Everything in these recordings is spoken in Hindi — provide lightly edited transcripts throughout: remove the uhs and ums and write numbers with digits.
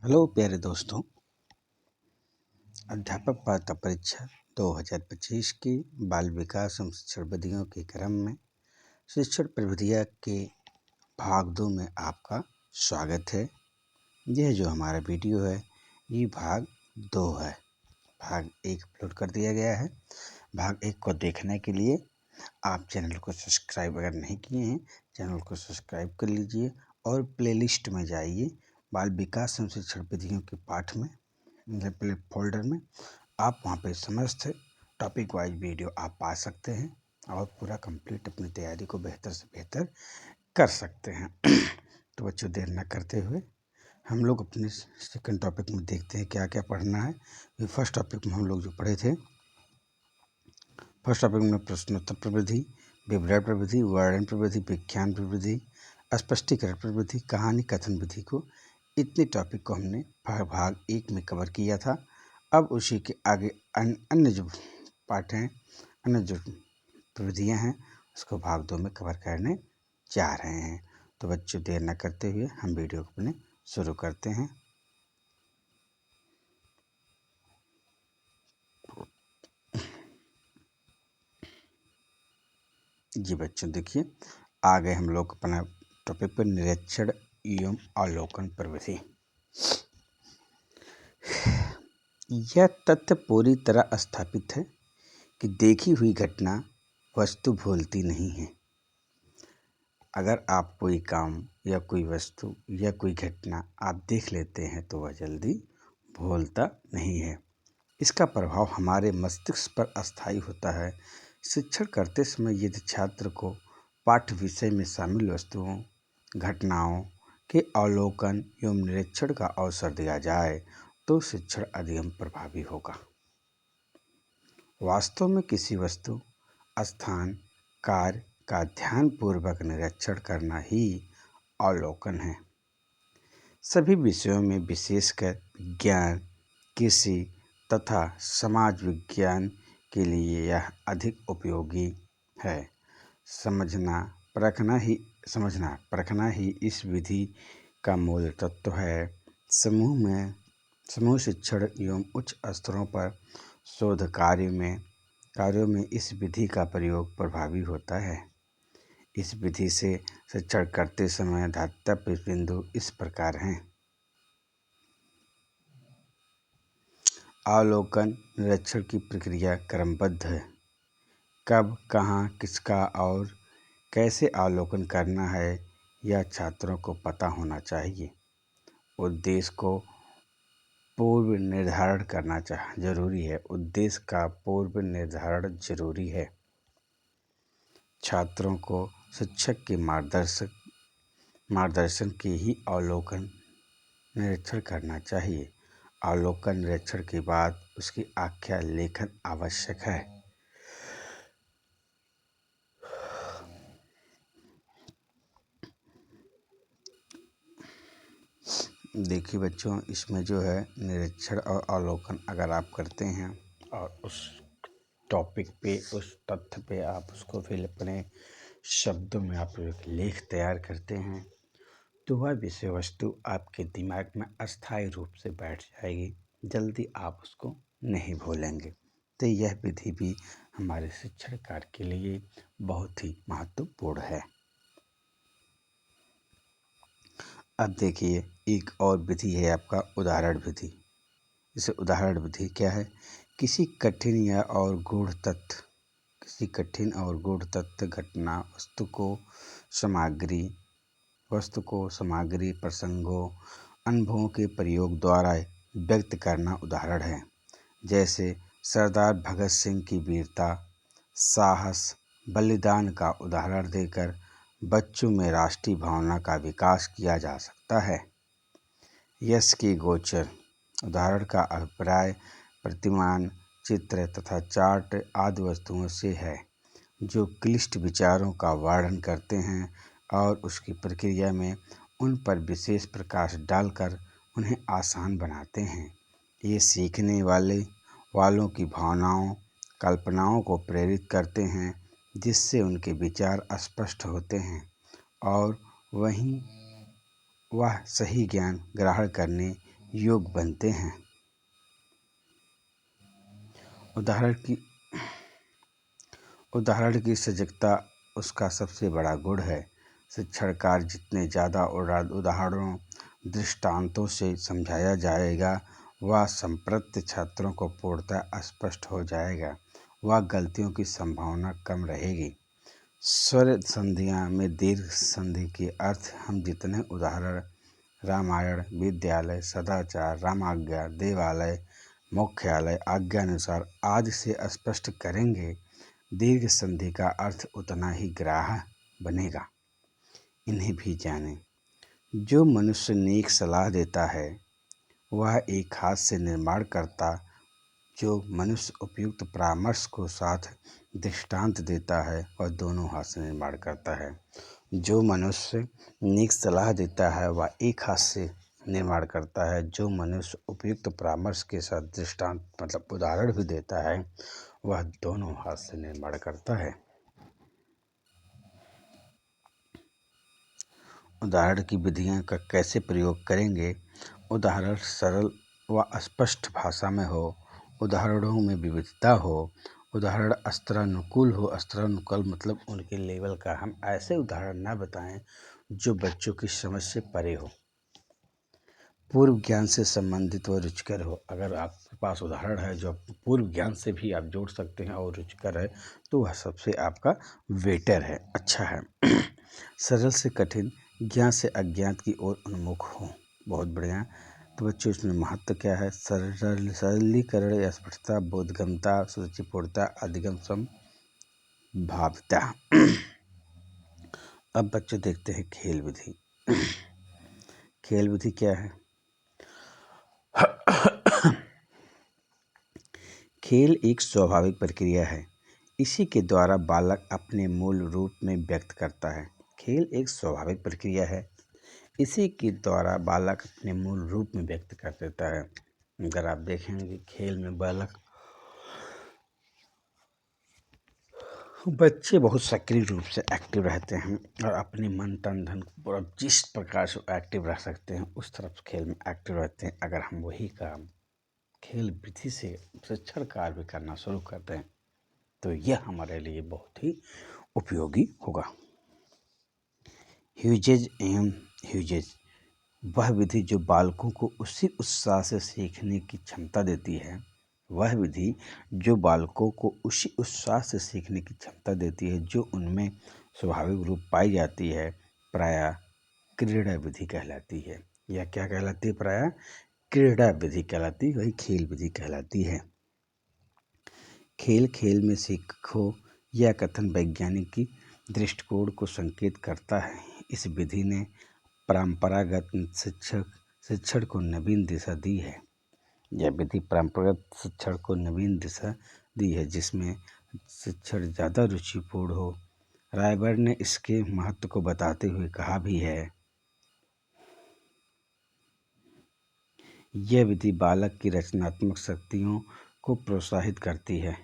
हेलो प्यारे दोस्तों, अध्यापक पात्रता परीक्षा 2025 की बाल विकास एवं शिक्षण विधियों के क्रम में शिक्षण प्रविधियाँ के भाग 2 में आपका स्वागत है। यह जो हमारा वीडियो है ये भाग 2 है। भाग 1 अपलोड कर दिया गया है। भाग 1 को देखने के लिए आप चैनल को सब्सक्राइब अगर नहीं किए हैं चैनल को सब्सक्राइब कर लीजिए और प्लेलिस्ट में जाइए। बाल विकास एवं शिक्षण विधियों के पाठ में प्ले फोल्डर में आप वहां पे समस्त टॉपिक वाइज वीडियो आप पा सकते हैं और पूरा कंप्लीट अपनी तैयारी को बेहतर से बेहतर कर सकते हैं। तो बच्चों, देर न करते हुए हम लोग अपने सेकंड टॉपिक में देखते हैं क्या क्या पढ़ना है। फर्स्ट टॉपिक में हम लोग जो पढ़े थे, फर्स्ट टॉपिक में प्रश्नोत्तर प्रविधि, विवरण प्रविधि, वर्णन प्रविधि, विख्यान प्रविधि, स्पष्टीकरण प्रविधि, कहानी कथन विधि को, इतने टॉपिक को हमने भाग 1 में कवर किया था। अब उसी के आगे अन्य जो पाठ हैं, अन्य जो प्रविधियाँ हैं उसको भाग 2 में कवर करने जा रहे हैं। तो बच्चों, देर न करते हुए हम वीडियो को अपने शुरू करते हैं। जी बच्चों, देखिए आगे हम लोग अपना टॉपिक पर निरीक्षण एवं अवलोकन प्रविधि। यह तथ्य पूरी तरह स्थापित है कि देखी हुई घटना वस्तु भूलती नहीं है। अगर आप कोई काम या कोई वस्तु या कोई घटना आप देख लेते हैं तो वह जल्दी भूलता नहीं है। इसका प्रभाव हमारे मस्तिष्क पर अस्थायी होता है। शिक्षण करते समय यदि छात्र को पाठ्य विषय में शामिल वस्तुओं, घटनाओं के अवलोकन एवं निरीक्षण का अवसर दिया जाए तो शिक्षण अधिक प्रभावी होगा। वास्तव में किसी वस्तु, स्थान, कार्य का ध्यानपूर्वक निरीक्षण करना ही अवलोकन है। सभी विषयों में, विशेषकर विज्ञान, कृषि तथा समाज विज्ञान के लिए यह अधिक उपयोगी है। समझना परखना ही इस विधि का मूल तत्व है। समूह शिक्षण एवं उच्च स्तरों पर शोध कार्यों में इस विधि का प्रयोग प्रभावी होता है। इस विधि से शिक्षण करते समय दातव्य बिंदु इस प्रकार हैं। अवलोकन निरीक्षण की प्रक्रिया क्रमबद्ध है। कब, कहाँ, किसका और कैसे अवलोकन करना है यह छात्रों को पता होना चाहिए। उद्देश्य को पूर्व निर्धारण करना जरूरी है। उद्देश्य का पूर्व निर्धारण जरूरी है। छात्रों को शिक्षक के मार्गदर्शन के ही अवलोकन निरीक्षण करना चाहिए। अवलोकन निरीक्षण के बाद उसकी आख्या लेखन आवश्यक है। देखिए बच्चों, इसमें जो है निरीक्षण और अवलोकन अगर आप करते हैं और उस टॉपिक पे, उस तथ्य पे आप उसको फिर अपने शब्दों में आप एक लेख तैयार करते हैं तो वह विषय वस्तु आपके दिमाग में अस्थायी रूप से बैठ जाएगी। जल्दी आप उसको नहीं भूलेंगे। तो यह विधि भी हमारे शिक्षण कार्य के लिए बहुत ही महत्वपूर्ण है। अब देखिए, एक और विधि है आपका उदाहरण विधि। जैसे उदाहरण विधि क्या है? किसी कठिन और गूढ़ तथ्य, घटना, वस्तु को सामग्री, प्रसंगों, अनुभवों के प्रयोग द्वारा व्यक्त करना उदाहरण है। जैसे सरदार भगत सिंह की वीरता, साहस, बलिदान का उदाहरण देकर बच्चों में राष्ट्रीय भावना का विकास किया जा सकता है। यश के गोचर उदाहरण का अभिप्राय प्रतिमान, चित्र तथा चार्ट आदि वस्तुओं से है जो क्लिष्ट विचारों का वर्णन करते हैं और उसकी प्रक्रिया में उन पर विशेष प्रकाश डालकर उन्हें आसान बनाते हैं। ये सीखने वालों की भावनाओं, कल्पनाओं को प्रेरित करते हैं जिससे उनके विचार स्पष्ट होते हैं और वह सही ज्ञान ग्रहण करने योग बनते हैं। उदाहरण की सजगता उसका सबसे बड़ा गुण है। शिक्षण कार्य जितने ज़्यादा उदाहरणों दृष्टांतों से समझाया जाएगा, वह संप्रत्य छात्रों को पूर्णतः स्पष्ट हो जाएगा। वह गलतियों की संभावना कम रहेगी। स्वर संधियाँ में दीर्घ संधि के अर्थ हम जितने उदाहरण रामायण, विद्यालय, सदाचार, रामाज्ञा, देवालय, मुख्यालय, आज्ञानुसार आदि से स्पष्ट करेंगे, दीर्घ संधि का अर्थ उतना ही ग्राह्य बनेगा। इन्हें भी जानें। जो मनुष्य नेक सलाह देता है वह एक हाथ से निर्माण करता, जो मनुष्य उपयुक्त परामर्श को साथ दृष्टांत देता है वह दोनों हाथ से निर्माण करता है। जो मनुष्य नेक सलाह देता है वह एक हाथ से निर्माण करता है, जो मनुष्य उपयुक्त परामर्श के साथ दृष्टांत मतलब उदाहरण भी देता है वह दोनों हाथ से निर्माण करता है। उदाहरण की विधियां का कैसे प्रयोग करेंगे? उदाहरण सरल व स्पष्ट भाषा में हो, उदाहरणों में विविधता हो, उदाहरण अस्त्रानुकूल हो। अस्त्रानुकूल मतलब उनके लेवल का। हम ऐसे उदाहरण ना बताएं जो बच्चों की समझ से परे हो, पूर्व ज्ञान से संबंधित व रुचिकर हो। अगर आपके पास उदाहरण है जो पूर्व ज्ञान से भी आप जोड़ सकते हैं और रुचिकर है तो वह सबसे आपका बेटर है, अच्छा है। सरल से कठिन, ज्ञान से अज्ञात की ओर उन्मुख हो। बहुत बढ़िया। तो बच्चों इसमें महत्व क्या है? सरलीकरण, स्पष्टता, बोधगम्यता, सुरुचिपूर्णता, अधिगम संभाव्यता। अब बच्चों देखते हैं खेल विधि। खेल विधि क्या है? खेल एक स्वाभाविक प्रक्रिया है। इसी के द्वारा बालक अपने मूल रूप में व्यक्त करता है। खेल एक स्वाभाविक प्रक्रिया है, इसी के द्वारा बालक अपने मूल रूप में व्यक्त कर देता है। अगर आप देखेंगे खेल में बच्चे बहुत सक्रिय रूप से एक्टिव रहते हैं और अपने मन तन धन पूरा जिस प्रकार से एक्टिव रह सकते हैं उस तरफ खेल में एक्टिव रहते हैं। अगर हम वही काम खेल विधि से शिक्षण कार्य भी करना शुरू कर दें तो यह हमारे लिए बहुत ही उपयोगी होगा। ह्यूजेज एवं ह्यूजेज वह विधि जो बालकों को उसी उत्साह से सीखने की क्षमता देती है। वह विधि जो बालकों को उसी उत्साह से सीखने की क्षमता देती है जो उनमें स्वाभाविक रूप पाई जाती है, प्रायः क्रीड़ा विधि कहलाती है। यह क्या कहलाती है? प्रायः क्रीड़ा विधि कहलाती है, वही खेल विधि कहलाती है। खेल खेल में सीखो यह कथन वैज्ञानिक की दृष्टिकोण को संकेत करता है। इस विधि ने परंपरागत शिक्षण को नवीन दिशा दी है। यह विधि परंपरागत शिक्षण को नवीन दिशा दी है जिसमें शिक्षण ज़्यादा रुचिपूर्ण हो। रायबर ने इसके महत्व को बताते हुए कहा भी है, यह विधि बालक की रचनात्मक शक्तियों को प्रोत्साहित करती है,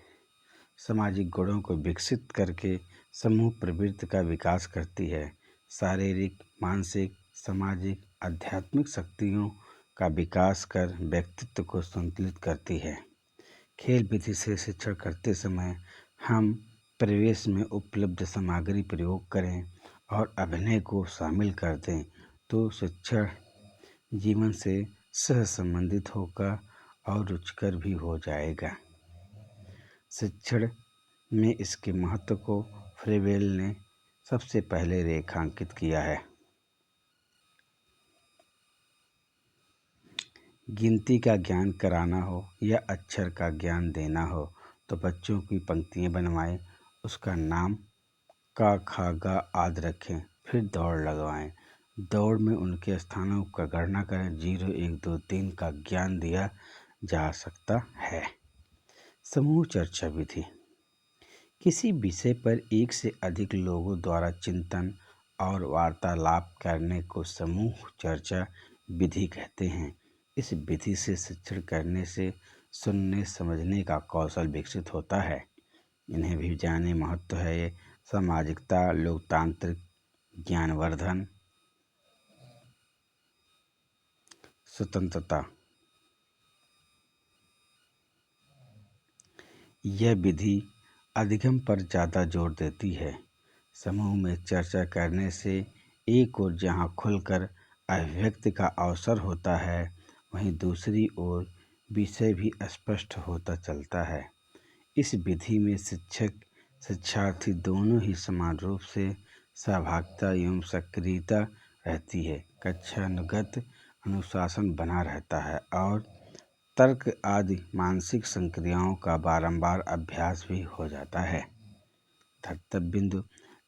सामाजिक गुणों को विकसित करके समूह प्रवृत्ति का विकास करती है, शारीरिक, मानसिक, सामाजिक, आध्यात्मिक शक्तियों का विकास कर व्यक्तित्व को संतुलित करती है। खेल विधि से शिक्षण करते समय हम परिवेश में उपलब्ध सामग्री प्रयोग करें और अभिनय को शामिल कर दें तो शिक्षण जीवन से सह संबंधित होगा और रुचिकर भी हो जाएगा। शिक्षण में इसके महत्व को फ्रीवेल ने सबसे पहले रेखांकित किया है। गिनती का ज्ञान कराना हो या अक्षर का ज्ञान देना हो तो बच्चों की पंक्तियाँ बनवाएं, उसका नाम का, खा, गा आदि रखें, फिर दौड़ लगवाएं। दौड़ में उनके स्थानों का गणना करें। 0, 1, 2, 3 का ज्ञान दिया जा सकता है। समूह चर्चा विधि किसी विषय पर एक से अधिक लोगों द्वारा चिंतन और वार्तालाप करने को समूह चर्चा विधि कहते हैं। इस विधि से शिक्षण करने से सुनने समझने का कौशल विकसित होता है। इन्हें भी जाने महत्व है ये सामाजिकता, लोकतांत्रिक, ज्ञानवर्धन, स्वतंत्रता। यह विधि अधिगम पर ज़्यादा जोर देती है। समूह में चर्चा करने से एक ओर जहाँ खुलकर अभिव्यक्ति का अवसर होता है, वहीं दूसरी ओर विषय भी स्पष्ट होता चलता है। इस विधि में शिक्षक शिक्षार्थी दोनों ही समान रूप से सहभागिता एवं सक्रियता रहती है। कक्षानुगत अनुशासन बना रहता है और तर्क आदि मानसिक संक्रियाओं का बारंबार अभ्यास भी हो जाता है। धर्तव्य बिंदु: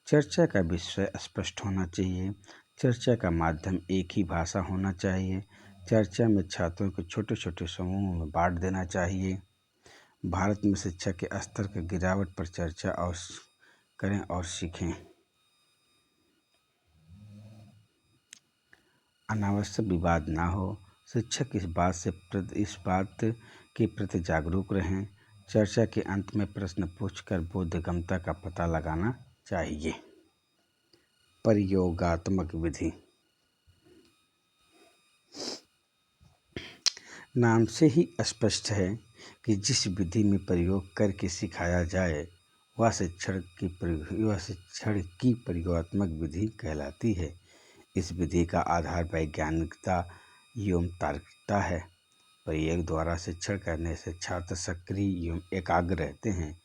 चर्चा का विषय स्पष्ट होना चाहिए। चर्चा का माध्यम एक ही भाषा होना चाहिए। चर्चा में छात्रों को छोटे छोटे समूहों में बांट देना चाहिए। भारत में शिक्षा के स्तर की गिरावट पर चर्चा करें और सीखें। अनावश्यक विवाद ना हो। शिक्षक इस बात के प्रति जागरूक रहें। चर्चा के अंत में प्रश्न पूछकर बोधगम्यता का पता लगाना चाहिए। प्रयोगात्मक विधि: नाम से ही स्पष्ट है कि जिस विधि में प्रयोग करके सिखाया जाए वह शिक्षण की प्रयोगात्मक विधि कहलाती है। इस विधि का आधार वैज्ञानिकता एवं तार्किकता है। प्रयोग द्वारा शिक्षण करने से छात्र सक्रिय एवं एकाग्र रहते हैं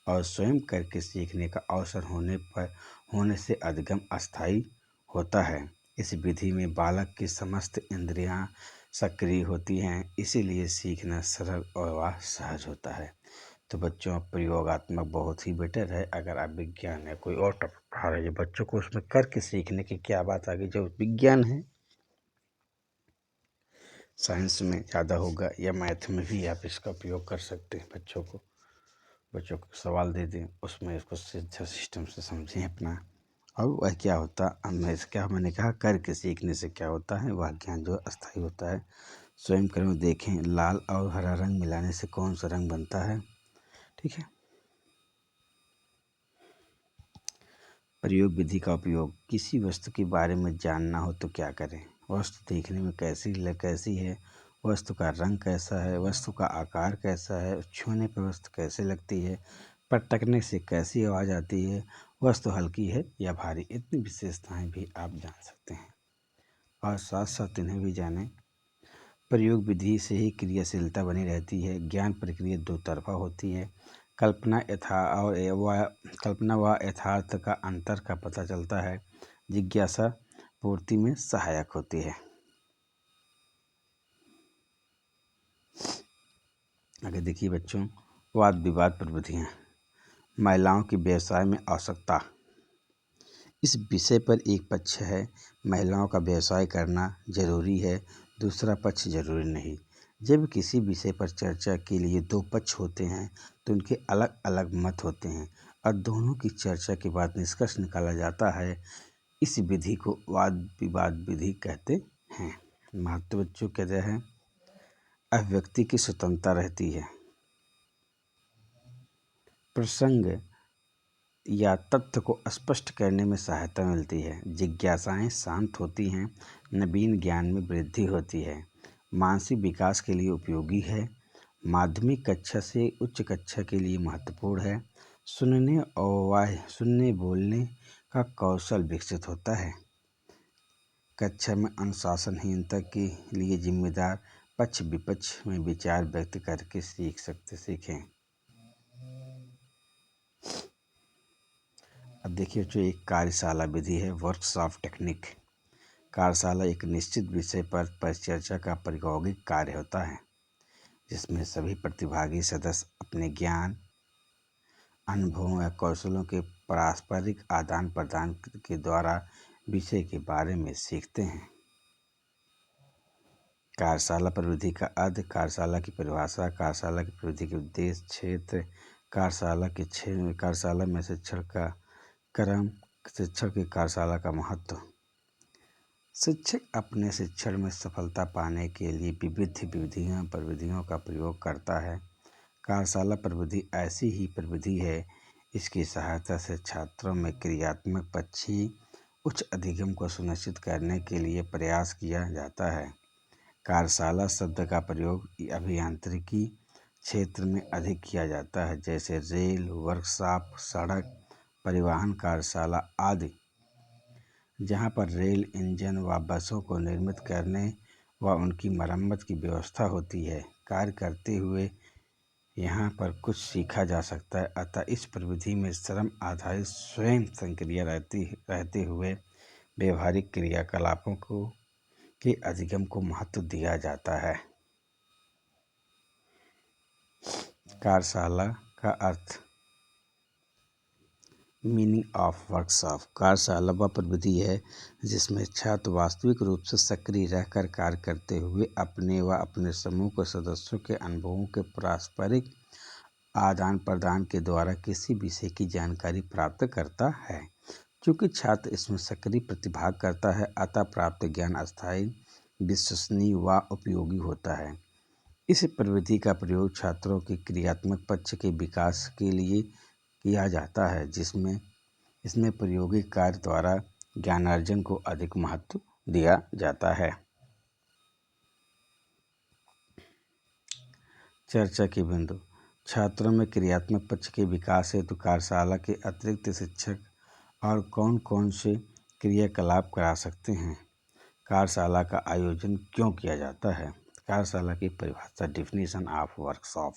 और स्वयं करके सीखने का अवसर होने से अधिगम अस्थायी होता है। इस विधि में बालक की समस्त इंद्रियां सक्रिय होती हैं, इसीलिए सीखना सरल और सहज होता है। तो बच्चों, प्रयोगात्मक बहुत ही बेटर है। अगर आप विज्ञान या कोई और टॉपिक पढ़ा रहे हैं बच्चों को, उसमें करके सीखने की क्या बात आ गई। जो विज्ञान है साइंस में ज़्यादा होगा या मैथ में भी आप इसका उपयोग कर सकते हैं। बच्चों को सवाल दे दें, उसमें इसको सीधा सिस्टम से समझें अपना। और वह क्या होता मैंने कहा करके सीखने से क्या होता है, वह ज्ञान जो अस्थायी होता है। स्वयं करें, देखें लाल और हरा रंग मिलाने से कौन सा रंग बनता है। ठीक है। प्रयोग विधि का उपयोग: किसी वस्तु के बारे में जानना हो तो क्या करें। वस्तु देखने में कैसी है, वस्तु का रंग कैसा है, वस्तु का आकार कैसा है, छूने पर वस्तु कैसे लगती है, पटकने से कैसी आवाज़ आती है, वस्तु हल्की है या भारी। इतनी विशेषताएं भी आप जान सकते हैं और साथ साथ इन्हें भी जानें। प्रयोग विधि से ही क्रियाशीलता बनी रहती है। ज्ञान प्रक्रिया दो तरफा होती है। कल्पना व यथार्थ का अंतर का पता चलता है। जिज्ञासा पूर्ति में सहायक होती है। आगे देखिए बच्चों, वाद विवाद प्रविधियाँ। महिलाओं की व्यवसाय में आवश्यकता। इस विषय पर एक पक्ष है महिलाओं का व्यवसाय करना जरूरी है, दूसरा पक्ष जरूरी नहीं। जब किसी विषय पर चर्चा के लिए दो पक्ष होते हैं तो उनके अलग अलग मत होते हैं और दोनों की चर्चा के बाद निष्कर्ष निकाला जाता है। इस विधि को वाद विवाद विधि कहते हैं। महत्व बच्चों कहते हैं, अभिव्यक्ति की स्वतंत्रता रहती है। प्रसंग या तथ्य को स्पष्ट करने में सहायता मिलती है। जिज्ञासाएं शांत होती हैं। नवीन ज्ञान में वृद्धि होती है। मानसिक विकास के लिए उपयोगी है। माध्यमिक कक्षा से उच्च कक्षा के लिए महत्वपूर्ण है। सुनने बोलने का कौशल विकसित होता है। कक्षा में अनुशासनहीनता के लिए जिम्मेदार पक्ष विपक्ष में विचार व्यक्त करके सीखें। अब देखिए जो एक कार्यशाला विधि है, वर्कशॉप टेक्निक। कार्यशाला एक निश्चित विषय पर परिचर्चा का प्रायोगिक कार्य होता है जिसमें सभी प्रतिभागी सदस्य अपने ज्ञान, अनुभवों या कौशलों के पारस्परिक आदान प्रदान के द्वारा विषय के बारे में सीखते हैं। कार्यशाला प्रविधि का अर्थ, कार्यशाला की परिभाषा, कार्यशाला की प्रविधि के उद्देश्य, क्षेत्र, कार्यशाला में शिक्षण का क्रम, शिक्षण की कार्यशाला का महत्व। शिक्षक अपने शिक्षण में सफलता पाने के लिए विविध प्रविधियों का प्रयोग करता है। कार्यशाला प्रविधि ऐसी ही प्रविधि है, इसकी सहायता से छात्रों में क्रियात्मक पक्षी उच्च अधिगम को सुनिश्चित करने के लिए प्रयास किया जाता है। कार्यशाला शब्द का प्रयोग अभियांत्रिकी क्षेत्र में अधिक किया जाता है, जैसे रेल, वर्कशॉप, सड़क परिवहन कार्यशाला आदि, जहां पर रेल इंजन व बसों को निर्मित करने व उनकी मरम्मत की व्यवस्था होती है। कार्य करते हुए यहाँ पर कुछ सीखा जा सकता है, अतः इस प्रविधि में श्रम आधारित स्वयं संक्रिया रहते हुए व्यवहारिक क्रियाकलापों के अधिगम को महत्व दिया जाता है। कार्यशाला का अर्थ। Meaning of workshop. कार्यशाला वह प्रविधि है जिसमें छात्र वास्तविक रूप से सक्रिय रहकर कार्य करते हुए अपने व अपने समूह के सदस्यों के अनुभवों के पारस्परिक आदान प्रदान के द्वारा किसी विषय की जानकारी प्राप्त करता है। चूँकि छात्र इसमें सक्रिय प्रतिभाग करता है, अतः प्राप्त ज्ञान अस्थायी, विश्वसनीय व उपयोगी होता है। इस प्रविधि का प्रयोग छात्रों के क्रियात्मक पक्ष के विकास के लिए किया जाता है, इसमें प्रायोगिक कार्य द्वारा ज्ञानार्जन को अधिक महत्व दिया जाता है। चर्चा के बिंदु। छात्रों में क्रियात्मक पक्ष के विकास हेतु कार्यशाला के अतिरिक्त शिक्षक और कौन कौन से क्रियाकलाप करा सकते हैं? कार्यशाला का आयोजन क्यों किया जाता है? कार्यशाला की परिभाषा। Definition of workshop.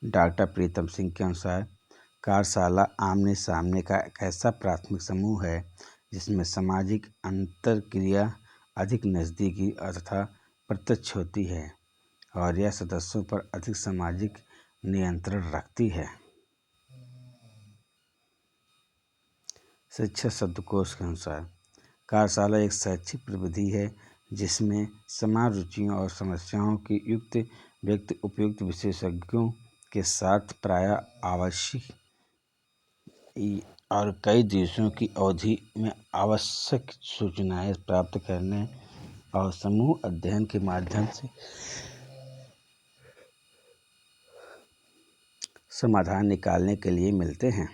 Doctor Pritam Singh के अनुसार कार्यशाला आमने सामने का एक ऐसा प्राथमिक समूह है जिसमें सामाजिक अंतरक्रिया अधिक नज़दीकी तथा प्रत्यक्ष होती है और यह सदस्यों पर अधिक सामाजिक नियंत्रण रखती है। शिक्षा शब्दकोश के अनुसार कार्यशाला एक शैक्षिक प्रविधि है जिसमें समान रुचियों और समस्याओं के युक्त व्यक्ति उपयुक्त विशेषज्ञों के साथ प्रायः आवश्यक और कई दिवसों की अवधि में आवश्यक सूचनाएं प्राप्त करने और समूह अध्ययन के माध्यम से समाधान निकालने के लिए मिलते हैं।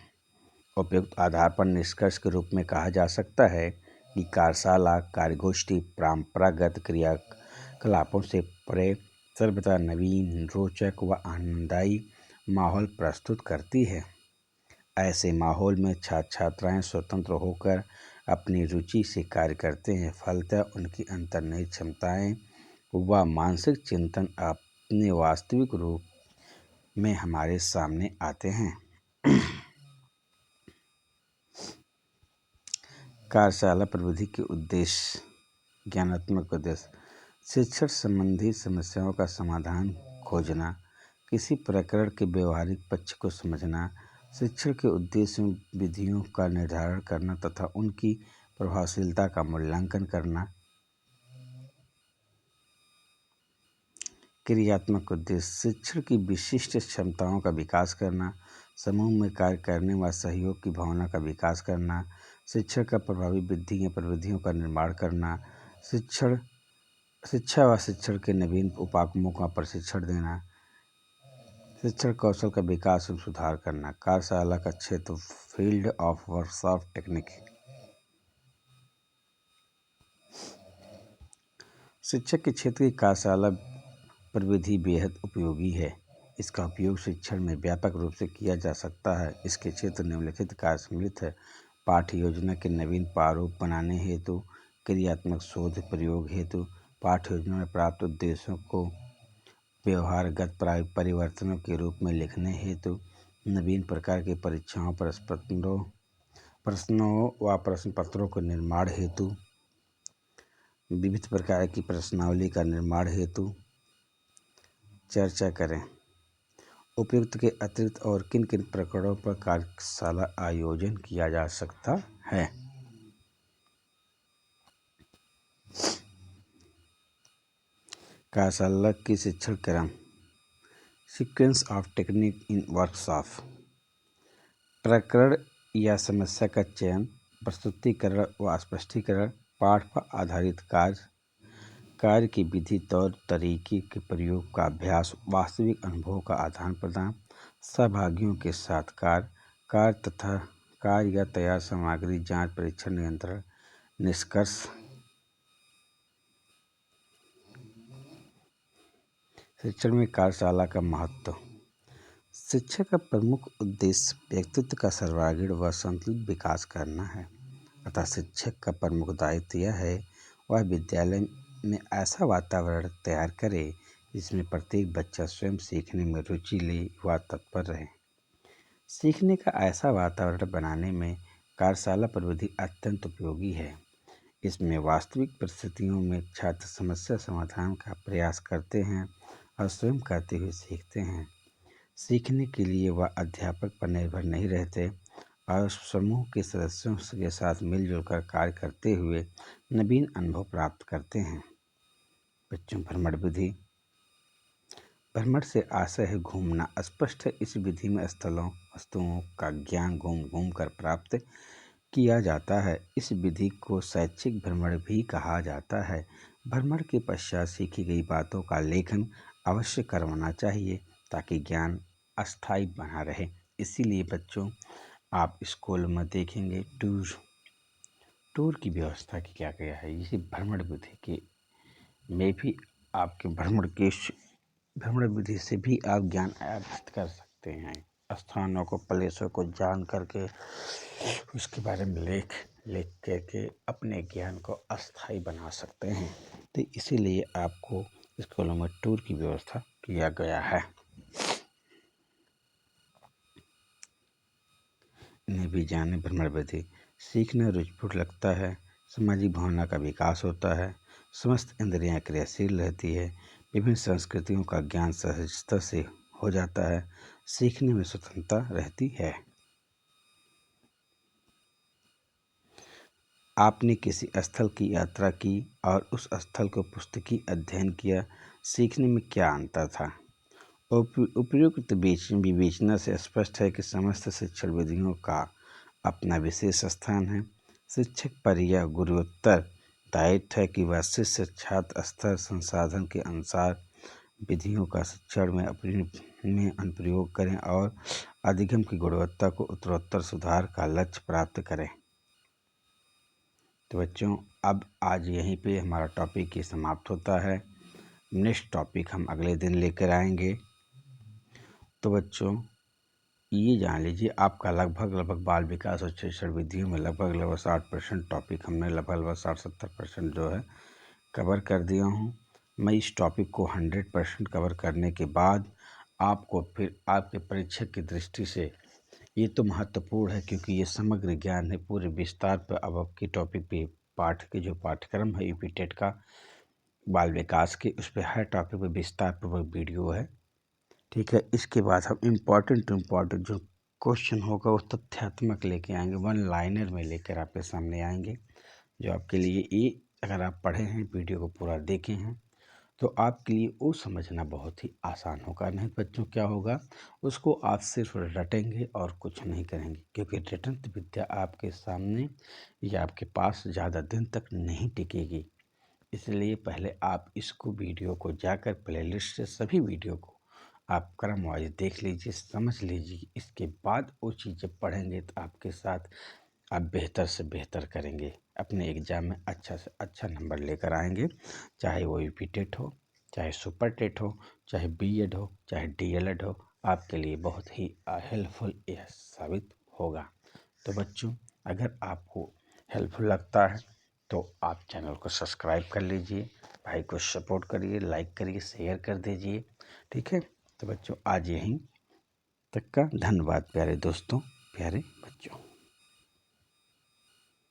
उपयुक्त आधार पर निष्कर्ष के रूप में कहा जा सकता है कि कार्यशाला कार्यगोष्ठी परंपरागत क्रियाकलापों से परे सर्वथा नवीन, रोचक व आनंददायी माहौल प्रस्तुत करती है। ऐसे माहौल में छात्र छात्राएं स्वतंत्र होकर अपनी रुचि से कार्य करते हैं, फलतः उनकी अंतर्निहित क्षमताएं व मानसिक चिंतन अपने वास्तविक रूप में हमारे सामने आते हैं। कार्यशाला प्रविधि के उद्देश्य। ज्ञानात्मक उद्देश्य। शिक्षण संबंधी समस्याओं का समाधान खोजना, किसी प्रकरण के व्यवहारिक पक्ष को समझना, शिक्षण के उद्देश्य विधियों का निर्धारण करना तथा उनकी प्रभावशीलता का मूल्यांकन करना। क्रियात्मक उद्देश्य। शिक्षण की विशिष्ट क्षमताओं का विकास करना, समूह में कार्य करने व सहयोग की भावना का विकास करना, शिक्षण का प्रभावी विधि या प्रविधियों का निर्माण करना, शिक्षा व शिक्षण के नवीन उपागमों का प्रशिक्षण देना, शिक्षण कौशल का विकास एवं सुधार करना। कार्यशाला का क्षेत्र। Field of workshop technique. शिक्षक के क्षेत्र की कार्यशाला प्रविधि बेहद उपयोगी है। इसका उपयोग शिक्षण में व्यापक रूप से किया जा सकता है। इसके क्षेत्र निम्नलिखित कार्य सम्मिलित है। पाठ्य योजना के नवीन प्रारूप बनाने हेतु, क्रियात्मक शोध प्रयोग हेतु, पाठ्य योजना में प्राप्त उद्देश्यों को व्यवहारगत परिवर्तनों के रूप में लिखने हेतु, नवीन प्रकार की परीक्षाओं, प्रश्नों व प्रश्न पत्रों के निर्माण हेतु, विविध प्रकार की प्रश्नावली का निर्माण हेतु। चर्चा करें। उपयुक्त के अतिरिक्त और किन किन प्रकरणों पर कार्यशाला आयोजन किया जा सकता है? कार्यशाला की शिक्षण क्रम। Sequence of technique in workshop. प्रकरण या समस्या का चयन, प्रस्तुतिकरण व स्पष्टीकरण, पाठ पर आधारित कार्य की विधि, तौर तरीके के प्रयोग का अभ्यास, वास्तविक अनुभवों का आदान प्रदान, सहभागियों के साथ कार्य तथा कार्य या तैयार सामग्री जांच, परीक्षण, नियंत्रण, निष्कर्ष। शिक्षण में कार्यशाला का महत्व। शिक्षा का प्रमुख उद्देश्य व्यक्तित्व का सर्वांगीण व संतुलित विकास करना है। अतः शिक्षक का प्रमुख दायित्व यह है वह विद्यालय में ऐसा वातावरण तैयार करे जिसमें प्रत्येक बच्चा स्वयं सीखने में रुचि ले व तत्पर रहे। सीखने का ऐसा वातावरण बनाने में कार्यशाला प्रविधि अत्यंत उपयोगी है। इसमें वास्तविक परिस्थितियों में छात्र समस्या समाधान का प्रयास करते हैं और स्वयं करते हुए सीखते हैं। सीखने के लिए वह अध्यापक पर निर्भर नहीं रहते और समूह के सदस्यों के साथ मिलजुल कर कार्य करते हुए नवीन अनुभव प्राप्त करते हैं। बच्चों, भ्रमण विधि। भ्रमण से आशय है घूमना। स्पष्ट है इस विधि में स्थलों वस्तुओं का ज्ञान घूम घूम कर प्राप्त किया जाता है। इस विधि को शैक्षिक भ्रमण भी कहा जाता है। भ्रमण के पश्चात सीखी गई बातों का लेखन अवश्य करवाना चाहिए ताकि ज्ञान अस्थायी बना रहे। इसीलिए बच्चों, आप स्कूल में देखेंगे टूर की व्यवस्था किया गया है। इसी भ्रमण विधि के में भी आपके भ्रमण विधि से भी आप ज्ञान अर्जित कर सकते हैं। स्थानों को, प्लेसों को जान करके उसके बारे में लिख करके अपने ज्ञान को अस्थायी बना सकते हैं। तो इसीलिए आपको स्कूलों में टूर की व्यवस्था किया गया है। इन्हें भी जाने। भ्रमण विधि सीखना रुचिपूर्ण लगता है। सामाजिक भावना का विकास होता है। समस्त इंद्रियां क्रियाशील रहती है। विभिन्न संस्कृतियों का ज्ञान सहजता से हो जाता है। सीखने में स्वतंत्रता रहती है। आपने किसी स्थल की यात्रा की और उस स्थल को पुस्तकीय अध्ययन किया, सीखने में क्या अंतर था? उपयुक्त विवेचना से स्पष्ट है कि समस्त शिक्षण विधियों का अपना विशेष स्थान है। शिक्षक पर यह गुरुत्तर दायित्व है कि वह शिष्य छात्र स्तर संसाधन के अनुसार विधियों का शिक्षण में अनुप्रयोग करें और अधिगम की गुणवत्ता को उत्तरोत्तर सुधार का लक्ष्य प्राप्त करें। तो बच्चों, अब आज यहीं पे हमारा टॉपिक ये समाप्त होता है। नेक्स्ट टॉपिक हम अगले दिन लेकर आएंगे। तो बच्चों, ये जान लीजिए आपका लगभग बाल विकास और शिक्षण विधियों में लगभग 60% टॉपिक हमने लगभग 60-70% जो है कवर कर दिया हूँ। मैं इस टॉपिक को 100% कवर करने के बाद आपको फिर आपके परीक्षक की दृष्टि से ये तो महत्वपूर्ण है क्योंकि ये समग्र ज्ञान है पूरे विस्तार पर। अब आपके टॉपिक पे पाठ के जो पाठ्यक्रम है यूपी टेट का बाल विकास के, उस पर हर टॉपिक पे विस्तार पूर्वक वीडियो है। ठीक है। इसके बाद हम इम्पॉर्टेंट जो क्वेश्चन होगा वो तथ्यात्मक लेके आएंगे, वन लाइनर में लेकर आपके सामने आएंगे, जो आपके लिए ये अगर आप पढ़े हैं, वीडियो को पूरा देखे हैं, तो आपके लिए वो समझना बहुत ही आसान होगा। नहीं बच्चों, क्या होगा, उसको आप सिर्फ रटेंगे और कुछ नहीं करेंगे, क्योंकि रटंत विद्या आपके सामने या आपके पास ज़्यादा दिन तक नहीं टिकेगी। इसलिए पहले आप इसको वीडियो को जाकर प्लेलिस्ट से सभी वीडियो को आप क्रम वाइज देख लीजिए, समझ लीजिए। इसके बाद वो चीज़ें पढ़ेंगे तो आपके साथ आप बेहतर से बेहतर करेंगे, अपने एग्ज़ाम में अच्छा से अच्छा नंबर लेकर आएंगे। चाहे वो यूपी टेट हो, चाहे सुपर टेट हो, चाहे बीएड हो, चाहे डीएलएड हो, आपके लिए बहुत ही हेल्पफुल यह साबित होगा। तो बच्चों, अगर आपको हेल्पफुल लगता है तो आप चैनल को सब्सक्राइब कर लीजिए, भाई को सपोर्ट करिए, लाइक करिए, शेयर कर दीजिए। ठीक है। तो बच्चों, आज यहीं तक का धन्यवाद प्यारे दोस्तों, प्यारे बच्चों।